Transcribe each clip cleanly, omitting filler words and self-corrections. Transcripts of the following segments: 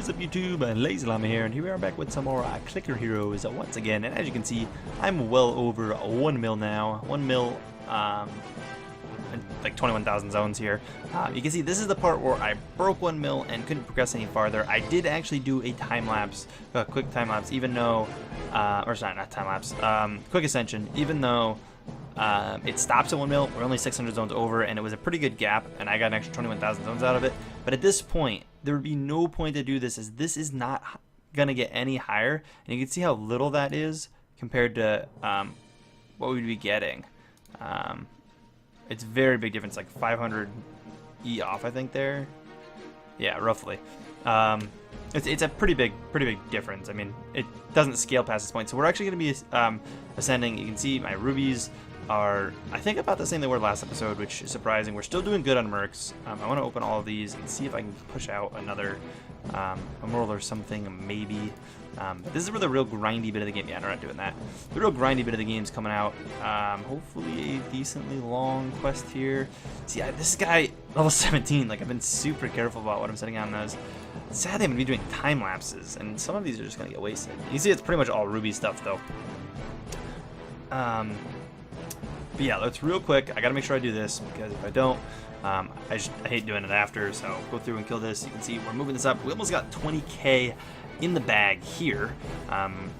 What's up YouTube, LazeeLlama here, and here we are back with some more clicker heroes once again. And as you can see, I'm well over 1 mil now. 1 mil, like 21,000 zones here. You can see this is the part where I broke 1 mil and couldn't progress any farther. I did actually do a time lapse, quick time lapse, even though, or sorry, not time lapse, quick ascension, even though it stops at 1 mil. We're only 600 zones over, and it was a pretty good gap, and I got an extra 21,000 zones out of it. But at this point, there would be no point to do this, as this is not gonna get any higher, and you can see how little that is compared to what we'd be getting. It's very big difference, like 500 E off, I think there. Yeah, roughly. It's a pretty big difference. I mean, it doesn't scale past this point. So we're actually going to be ascending. You can see my rubies are, I think, about the same they were last episode, which is surprising. We're still doing good on mercs. I want to open all of these and see if I can push out another emerald or something, maybe. This is where the real grindy bit of the game. Yeah, no, we're not doing that. The real grindy bit of the game is coming out. Hopefully a decently long quest here. See, this guy, level 17, like, I've been super careful about what I'm setting on those. Sadly, I'm going to be doing time lapses, and some of these are just going to get wasted. You see, it's pretty much all ruby stuff, though. But yeah, let's real quick. I got to make sure I do this, because if I don't, I hate doing it after. So go through and kill this. You can see we're moving this up. We almost got 20k in the bag here.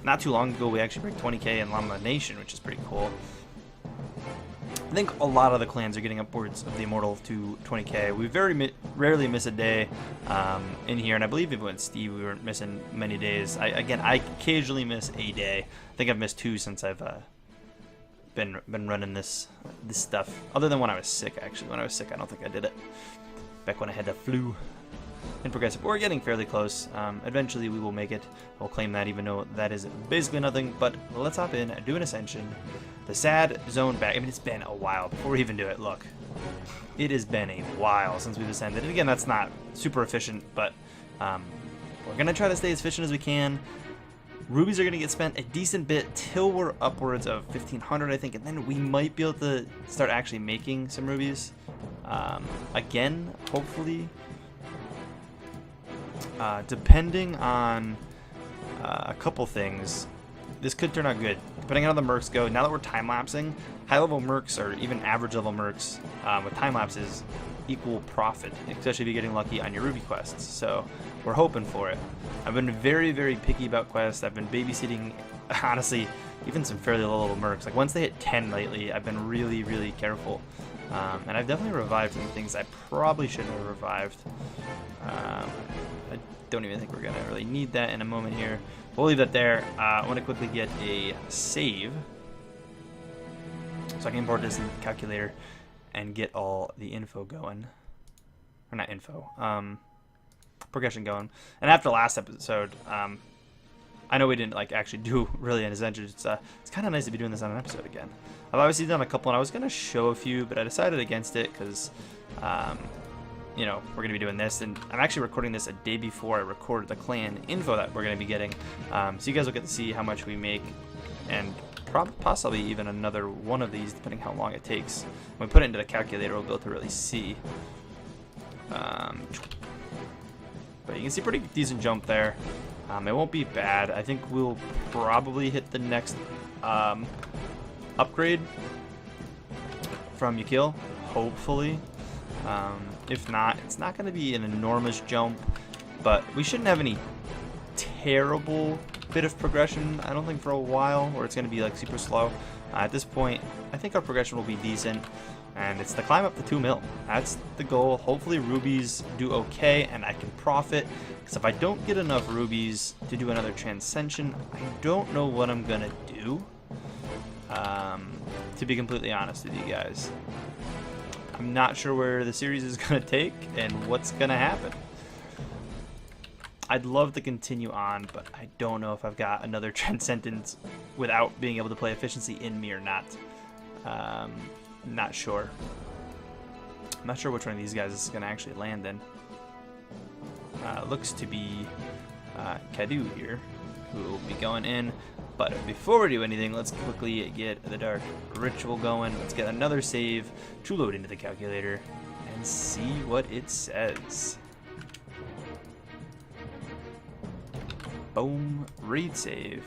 Not too long ago, we actually broke 20k in Llama Nation, which is pretty cool. I think a lot of the clans are getting upwards of the Immortal to 20k. We very rarely miss a day in here, and I believe even with Steve, we weren't missing many days. I occasionally miss a day. I think I've missed 2 since I've been running this stuff. Other than when I was sick, actually. When I was sick, I don't think I did it. Back when I had the flu. In progressive, we're getting fairly close. Eventually, we will make it. We'll claim that, even though that is basically nothing. But let's hop in, do an ascension. The sad zone back. I mean, it's been a while before we even do it. Look, it has been a while since we've ascended. And again, that's not super efficient, but we're gonna try to stay as efficient as we can. Rubies are gonna get spent a decent bit till we're upwards of 1,500, I think, and then we might be able to start actually making some rubies again, hopefully. Depending on a couple things, this could turn out good. Depending on how the mercs go, now that we're time-lapsing, high-level mercs or even average-level mercs with time-lapses equal profit, especially if you're getting lucky on your ruby quests. So we're hoping for it. I've been very, very picky about quests. I've been babysitting, honestly, even some fairly low-level mercs. Like once they hit 10 lately, I've been really, really careful. And I've definitely revived some things I probably shouldn't have revived. I don't even think we're going to really need that in a moment here. We'll leave that there. I want to quickly get a save, so I can import this in the calculator and get all the info going. Or not info, progression going. And after last episode, I know we didn't like actually do really an ascension. It's kind of nice to be doing this on an episode again. I've obviously done a couple, and I was going to show a few, but I decided against it because you know, we're going to be doing this, and I'm actually recording this a day before I recorded the clan info that we're going to be getting, so you guys will get to see how much we make, and possibly even another one of these, depending how long it takes. When we put it into the calculator, we'll be able to really see. But you can see pretty decent jump there. It won't be bad. I think we'll probably hit the next upgrade from Yukil, hopefully. If not, it's not going to be an enormous jump, but we shouldn't have any terrible bit of progression, I don't think, for a while, or it's going to be like super slow. At this point, I think our progression will be decent, and it's to climb up to 2 mil. That's the goal. Hopefully rubies do okay, and I can profit, because if I don't get enough rubies to do another transcension, I don't know what I'm going to do, to be completely honest with you guys. I'm not sure where the series is going to take and what's going to happen. I'd love to continue on, but I don't know if I've got another Transcendence without being able to play efficiency in me or not. Not sure. I'm not sure which one of these guys is going to actually land in. Looks to be Kadu here, who will be going in. But before we do anything, let's quickly get the Dark Ritual going. Let's get another save to load into the calculator and see what it says. Boom. Read save.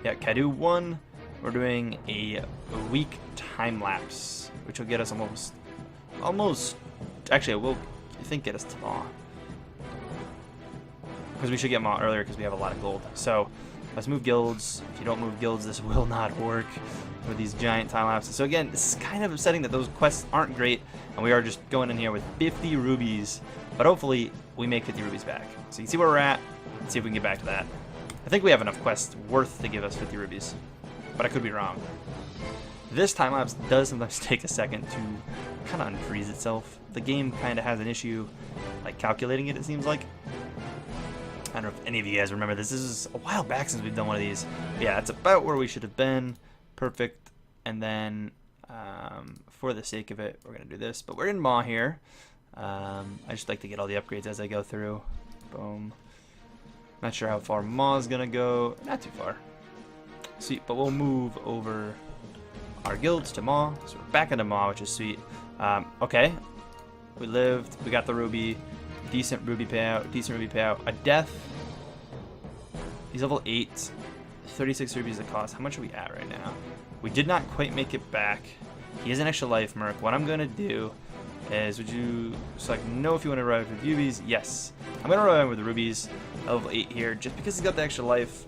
Yeah, Kadu 1. We're doing a week time lapse, which will get us almost. Actually, it will, I think, get us to Maw. Because we should get Maw earlier because we have a lot of gold. So let's move guilds. If you don't move guilds, this will not work with these giant time lapses. So again, this is kind of upsetting that those quests aren't great, and we are just going in here with 50 rubies. But hopefully, we make 50 rubies back. So you can see where we're at. Let's see if we can get back to that. I think we have enough quests worth to give us 50 rubies, but I could be wrong. This time lapse does sometimes take a second to kind of unfreeze itself. The game kind of has an issue, like calculating it seems like. I don't know if any of you guys remember this. This is a while back since we've done one of these. But yeah, that's about where we should have been. Perfect. And then, for the sake of it, we're going to do this. But we're in Maw here. I just like to get all the upgrades as I go through. Boom. Not sure how far Maw is going to go. Not too far. Sweet. But we'll move over our guilds to Maw. So we're back into Maw, which is sweet. Okay. We lived. We got the ruby. Decent ruby payout. A death. He's level 8. 36 rubies it costs. How much are we at right now? We did not quite make it back. He has an extra life, Merc. What I'm going to do is, would you select no if you want to revive with rubies? Yes. I'm going to revive with the rubies. Level 8 here, just because he's got the extra life.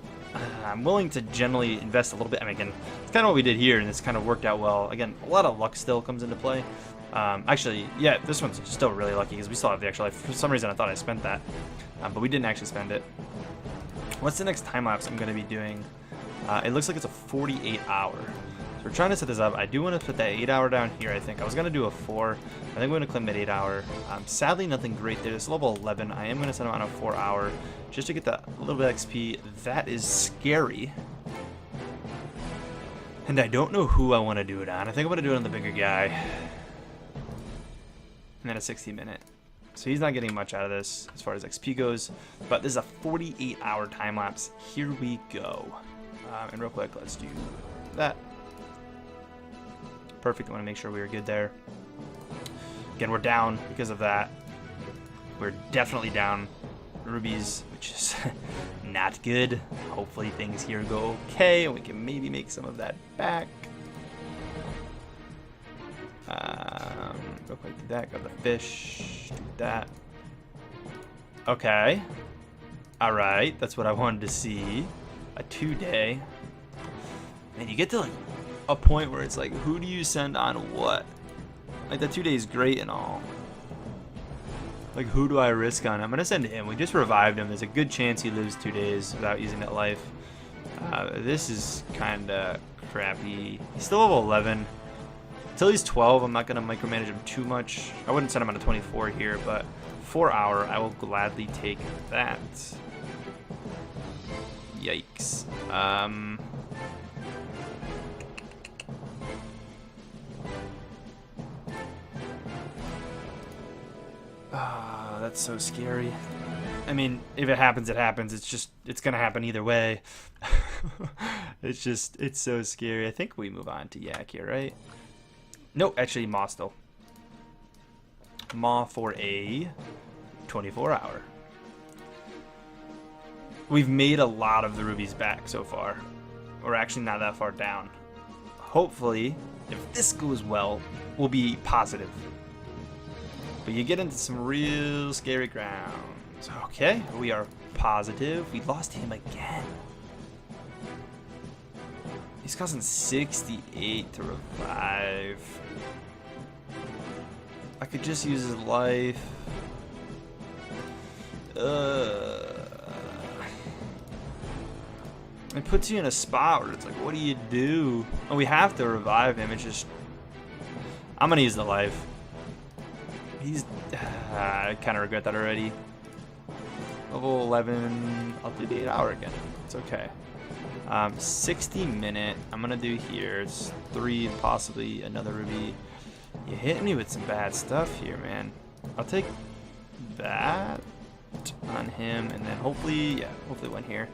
I'm willing to generally invest a little bit. I mean, again, it's kind of what we did here, and it's kind of worked out well. Again, a lot of luck still comes into play. Actually, yeah, this one's still really lucky because we still have the extra life. For some reason, I thought I spent that, but we didn't actually spend it. What's the next time lapse I'm going to be doing? It looks like it's a 48 hour. So we're trying to set this up. I do want to put that 8 hour down here, I think. I was going to do a 4. I think we're going to claim that 8 hour. Sadly, nothing great there. It's level 11. I am going to set him on a 4 hour just to get that little bit of XP. That is scary. And I don't know who I want to do it on. I think I'm going to do it on the bigger guy. And then a 60-minute. So he's not getting much out of this as far as XP goes. But this is a 48 hour time lapse. Here we go. And real quick, let's do that. Perfect. I want to make sure we are good there. Again, we're down because of that. We're definitely down rubies, which is not good. Hopefully things here go okay, and we can maybe make some of that back. Real quick, do that. Grab the fish. Do that. Okay. All right. That's what I wanted to see. A 2-day. And you get to like a point where it's like, who do you send on what? Like, the 2 days great and all. Like, who do I risk on? I'm gonna send him. We just revived him. There's a good chance he lives 2 days without using that life. This is kind of crappy. He's still level 11. Until he's 12, I'm not gonna micromanage him too much. I wouldn't send him on a 24 here, but 4 hour, I will gladly take that. Yikes. That's so scary. I mean, if it happens, it happens. It's gonna happen either way. It's so scary. I think we move on to Yak here, right? Nope, actually, Maw still. Maw for a 24 hour. We've made a lot of the rubies back so far. We're actually not that far down. Hopefully, if this goes well, we'll be positive. But you get into some real scary grounds. Okay, we are positive. We lost him again. He's costing 68 to revive. I could just use his life. It puts you in a spot where it's like, what do you do? Oh, we have to revive him. It's just, I'm gonna use the life. He's, I kind of regret that already. Level 11, I'll do the 8 hour again. It's okay. 60-minute, I'm gonna do here. It's 3, possibly another ruby. You hit me with some bad stuff here, man. I'll take that on him, and then hopefully, yeah, hopefully one here.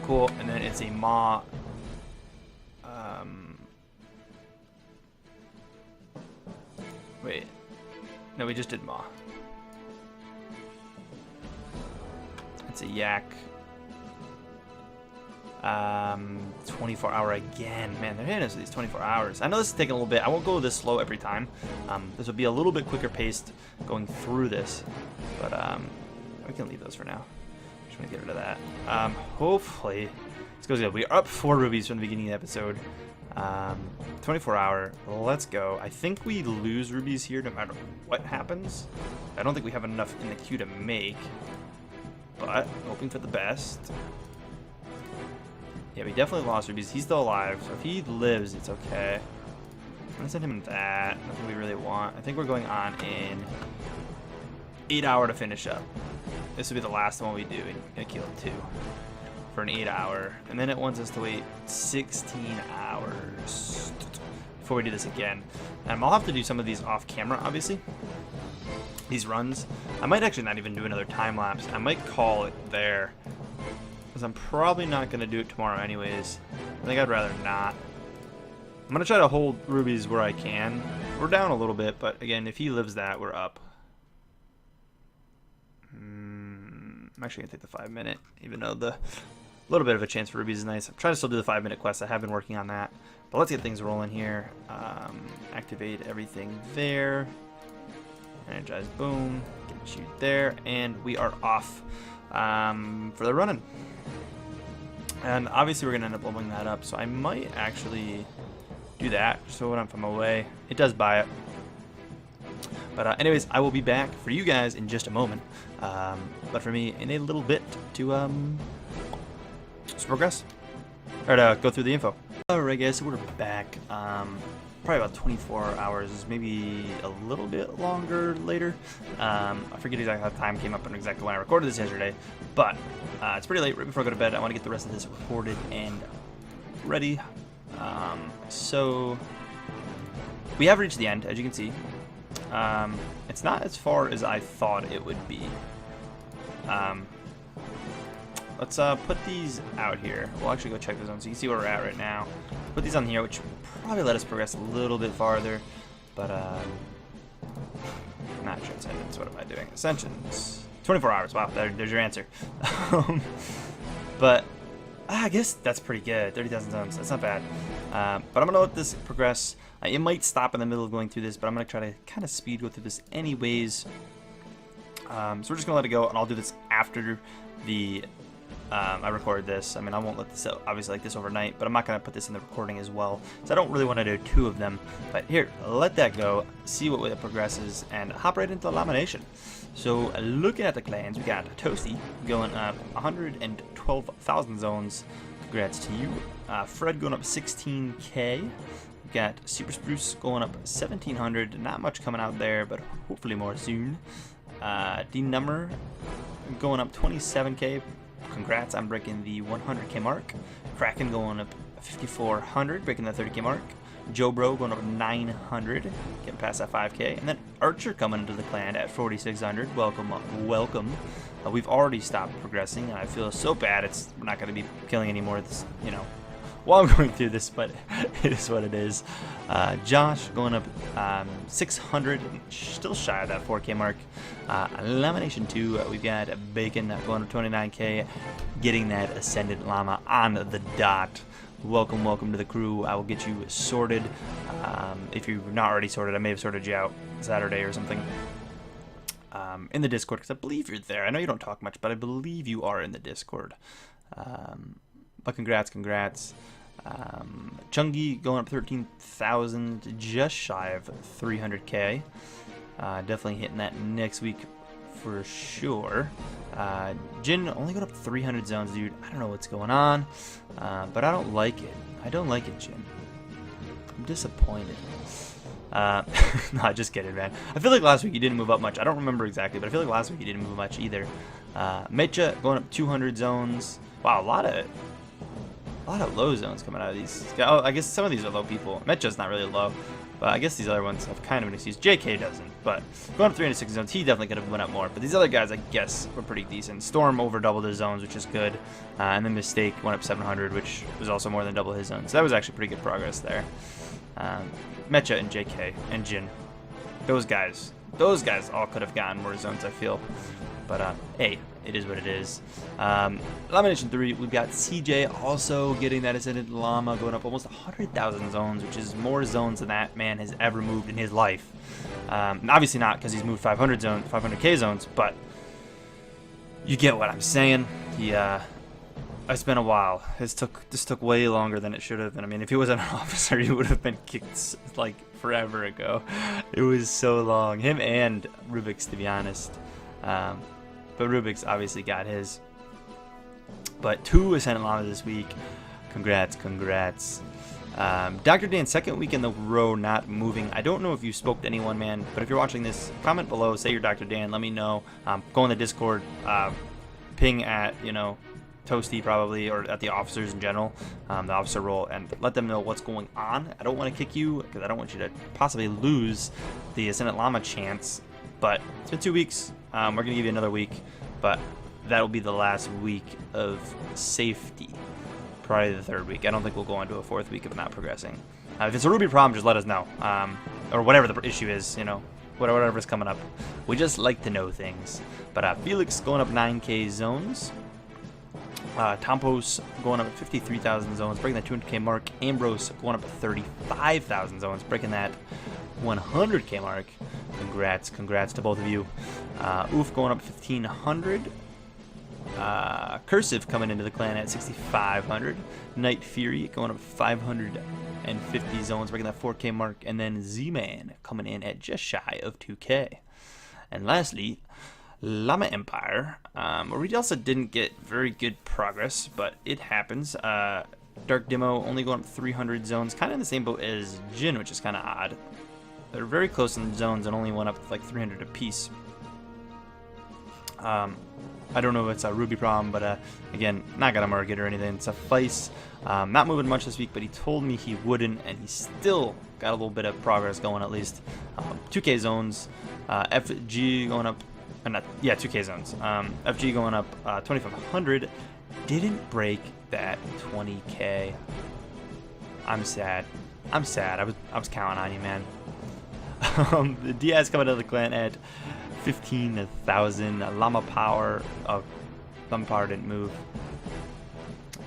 Cool, and then it's a Maw. Wait, no, we just did Maw. It's a yak. 24 hour again. Man, they're hitting us with these 24 hours. I know this is taking a little bit. I won't go this slow every time. This will be a little bit quicker paced going through this. But we can leave those for now. Just want to get rid of that. Hopefully this goes good. We're up 4 rubies from the beginning of the episode. 24 hour. Let's go. I think we lose rubies here no matter what happens. I don't think we have enough in the queue to make. But hoping for the best. Yeah, we definitely lost rubies. He's still alive, so if he lives, it's okay. I'm gonna send him that. Nothing we really want. I think we're going on in 8 hour to finish up. This will be the last one we do in Kill 2 for an 8 hour, and then it wants us to wait 16 hours before we do this again. I'll have to do some of these off camera, obviously. These runs. I might actually not even do another time lapse. I might call it there. Because I'm probably not going to do it tomorrow anyways. I think I'd rather not. I'm going to try to hold rubies where I can. We're down a little bit, but again, if he lives that, we're up. I'm actually going to take the 5 minute, even though the little bit of a chance for rubies is nice. I'm trying to still do the 5 minute quest. I have been working on that. But let's get things rolling here. Activate everything there. Energize, boom. Get you there. And we are off for the running. And obviously we're going to end up leveling that up, so I might actually do that, so when I'm away. It does buy it. But anyways, I will be back for you guys in just a moment. But for me, in a little bit to progress. Or to go through the info. Alright guys, so we're back. Probably about 24 hours, maybe a little bit longer later. I forget exactly how the time came up and exactly when I recorded this yesterday, but it's pretty late, right before I go to bed. I want to get the rest of this recorded and ready. So we have reached the end, as you can see. It's not as far as I thought it would be. Let's put these out here. We'll actually go check the zone so you can see where we're at right now. Put these on here, which will probably let us progress a little bit farther, but not transcendence. What am I doing? Ascensions. 24 hours. Wow, there's your answer. But I guess that's pretty good. 30,000 zones. That's not bad. But I'm gonna let this progress. It might stop in the middle of going through this, but I'm gonna try to kind of speed go through this anyways. So we're just gonna let it go, and I'll do this after the. I record this. I mean, I won't let this out, obviously, like this overnight, but I'm not going to put this in the recording as well, so I don't really want to do 2 of them. But here, let that go, see what way it progresses, and hop right into the lamination. So, looking at the clans, we got Toasty going up 112,000 zones. Congrats to you. Fred going up 16k. We got Super Spruce going up 1,700. Not much coming out there, but hopefully more soon. D-Number going up 27k. Congrats on breaking the 100k mark. Kraken going up 5,400, breaking the 30k mark. Joe Bro going up 900, getting past that 5k. And then Archer coming into the clan at 4,600. Welcome, welcome. We've already stopped progressing, and I feel so bad. We're not going to be killing anymore. This, while I'm going through this, but it is what it is. Josh going up 600, still shy of that 4k mark. Lamination 2, we've got Bacon going up 29k, getting that Ascendant Llama on the dot. Welcome, welcome to the crew. I will get you sorted. If you're not already sorted, I may have sorted you out Saturday or something. In the Discord, because I believe you're there. I know you don't talk much, but I believe you are in the Discord. But congrats. Chungi going up 13,000, just shy of 300k. Definitely hitting that next week for sure. Jin only got up 300 zones, dude. I don't know what's going on, but I don't like it. I don't like it, Jin. I'm disappointed. No, just kidding, man. I feel like last week he didn't move up much. I don't remember exactly, but I feel like last week he didn't move much either. Mecha going up 200 zones. Wow, a lot of low zones coming out of these. Oh, I guess some of these are low people. Mecha's not really low, but I guess these other ones have kind of an excuse. JK doesn't, but going up 360 zones, he definitely could have went up more. But these other guys, I guess, were pretty decent. Storm over doubled his zones, which is good. And then Mistake went up 700, which was also more than double his zones. So that was actually pretty good progress there. Mecha and JK and Jin, those guys all could have gotten more zones, I feel. But hey, it is what it is. Elimination 3, we've got CJ also getting that Ascended Llama, going up almost 100,000 zones, which is more zones than that man has ever moved in his life. Obviously not because he's moved 500k zones, but you get what I'm saying. It's been a while. This took way longer than it should have been. I mean, if he wasn't an officer, he would have been kicked like forever ago. It was so long. Him and Rubik's, to be honest. But Rubik's obviously got his. But 2 Ascendant Llamas this week. Congrats, congrats. Dr. Dan, second week in the row not moving. I don't know if you spoke to anyone, man, but if you're watching this, comment below, say you're Dr. Dan, let me know. Go in the Discord, ping at, you know, Toasty probably, or at the officers in general, the officer role, and let them know what's going on. I don't want to kick you, because I don't want you to possibly lose the Ascendant Llama chance, but it's been 2 weeks. We're going to give you another week, but that will be the last week of safety. Probably the 3rd week. I don't think we'll go into a 4th week of not progressing. If it's a Ruby problem, just let us know. Or whatever the issue is, you know, whatever's coming up. We just like to know things. But Felix going up 9k zones. Tampos going up at 53,000 zones, breaking that 200k mark. Ambrose going up at 35,000 zones, breaking that 100k mark. Congrats to both of you. Oof going up 1,500. Cursive coming into the clan at 6,500. Night Fury going up 550 zones, breaking that 4k mark. And then Z-Man coming in at just shy of 2k. And lastly, Llama Empire, where we also didn't get very good progress, but it happens. Dark Demo only going up 300 zones, kind of in the same boat as Jin, which is kind of odd. They're very close in zones and only went up like 300 apiece. I don't know if it's a Ruby problem, but again, not gonna market or anything. Suffice. Not moving much this week, but he told me he wouldn't, and he still got a little bit of progress going at least. 2k zones. FG going up. Yeah, 2k zones. FG going up 2,500. Didn't break that 20k. I'm sad. I was counting on you, man. The Diaz coming out of the clan at 15,000. Llama Power. Llama Power didn't move.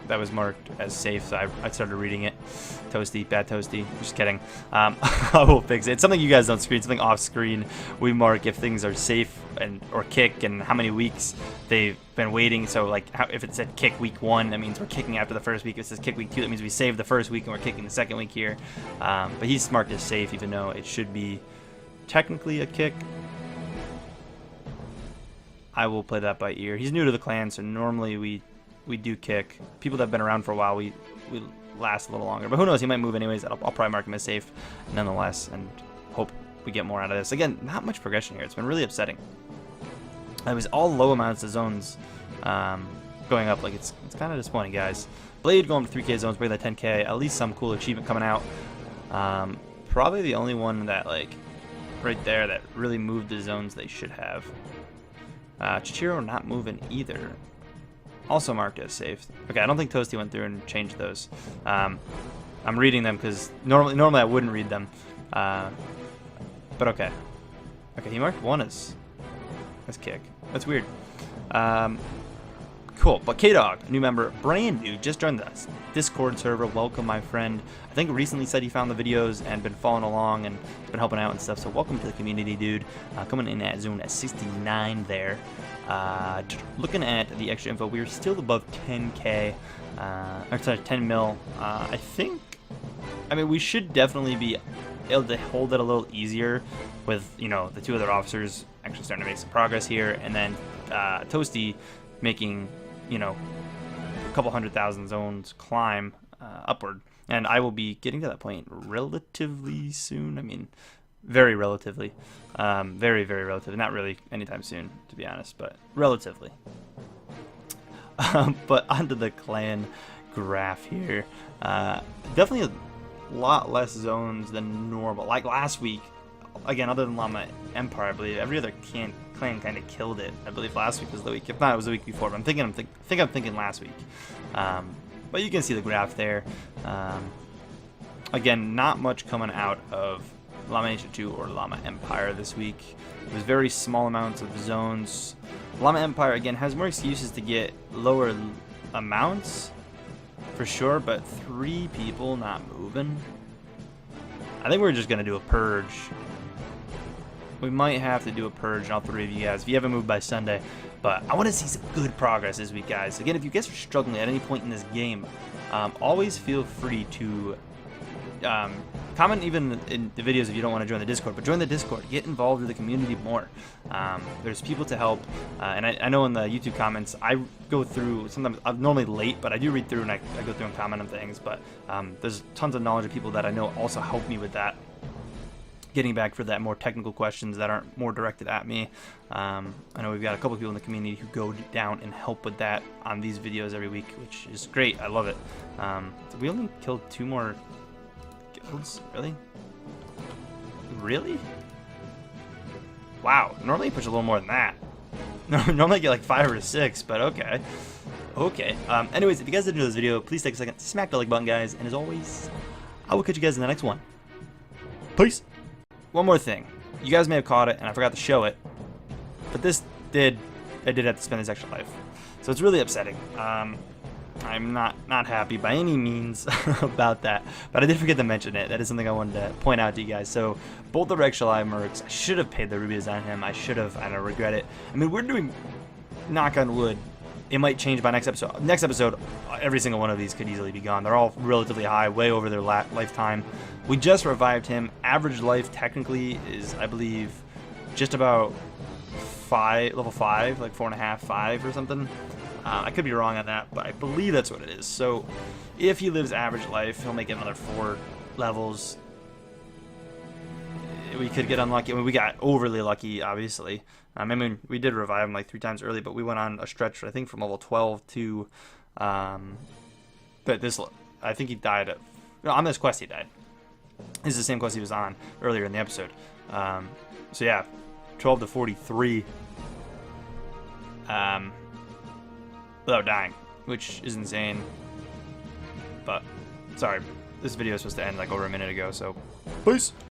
That was marked as safe, so I started reading it. Toasty, bad Toasty. Just kidding. I will fix it. It's something you guys don't screen, something off screen. We mark if things are safe or kick and how many weeks they've been waiting. So like if it said kick week 1, that means we're kicking after the first week. If it says kick week 2, that means we saved the first week and we're kicking the second week here. But he's marked as safe, even though it should be technically a kick. I will play that by ear. He's new to the clan, so normally we do kick. People that have been around for a while, we last a little longer. But who knows? He might move anyways. I'll probably mark him as safe nonetheless and hope we get more out of this. Again, not much progression here. It's been really upsetting. It was all low amounts of zones going up. Like it's kind of disappointing, guys. Blade going to 3k zones, breaking that 10k. At least some cool achievement coming out. Probably the only one that, like, right there that really moved the zones they should have. Chichiro not moving either. Also marked as safe. Okay, I don't think Toasty went through and changed those. I'm reading them because normally I wouldn't read them. But okay. Okay, he marked one as kick. That's weird. Cool. But K-Dog, new member, brand new, just joined the Discord server. Welcome, my friend. I think recently said he found the videos and been following along and been helping out and stuff. So welcome to the community, dude. Coming in at zone at 69 there. Looking at the extra info, we are still above 10k. Or sorry, 10 mil. I mean, we should definitely be able to hold it a little easier with, you know, the 2 other officers actually starting to make some progress here, and then Toasty making, you know, a couple 100,000 zones climb upward. And I will be getting to that point relatively soon. I mean, very relatively. Very, very relatively. Not really anytime soon, to be honest, but relatively. But onto the clan graph here. Definitely a lot less zones than normal. Like last week, again, other than Llama Empire, I believe every other clan kind of killed it. I believe last week was the week. If not, it was the week before. But I'm thinking last week. But you can see the graph there. Again, not much coming out of Llama Nation 2 or Llama Empire this week. It was very small amounts of zones. Llama Empire, again, has more excuses to get lower amounts, for sure, but 3 people not moving. I think we're just going to do a purge. We might have to do a purge on all 3 of you guys if you haven't moved by Sunday. But I want to see some good progress this week, guys. Again, if you guys are struggling at any point in this game, always feel free to comment even in the videos if you don't want to join the Discord. But join the Discord. Get involved with the community more. There's people to help. And I know in the YouTube comments, I go through, sometimes I'm normally late, but I do read through and I go through and comment on things. But there's tons of knowledge of people that I know also help me with that. Getting back for that more technical questions that aren't more directed at me. I know we've got a couple people in the community who go down and help with that on these videos every week, which is great. I love it. So we only killed 2 more guilds? Really? Really? Wow. Normally you push a little more than that. Normally I get like 5 or 6, but okay. Okay. Anyways, if you guys did enjoy this video, please take a second to smack the like button, guys. And as always, I will catch you guys in the next one. Peace. One more thing. You guys may have caught it, and I forgot to show it, but I did have to spend this extra life. So it's really upsetting. I'm not happy by any means about that, but I did forget to mention it. That is something I wanted to point out to you guys. So both the LazeeLlama mercs, I should have paid the rubies on him. I should have. I don't regret it. I mean, we're doing, knock on wood, it might change by next episode. Next episode, every single one of these could easily be gone. They're all relatively high, way over their lifetime. We just revived him. Average life technically is, I believe, just about level 5, like 4.5, 5 or something. I could be wrong on that, but I believe that's what it is. So if he lives average life, he'll make it another 4 levels. We could get unlucky. I mean, we got overly lucky, obviously. I mean, we did revive him like 3 times early, but we went on a stretch, I think, from level 12 to... but this... I think he died at... No, on this quest he died. This is the same quest he was on earlier in the episode. So yeah, 12 to 43 without dying, which is insane. But, sorry, this video is supposed to end like over a minute ago, so peace!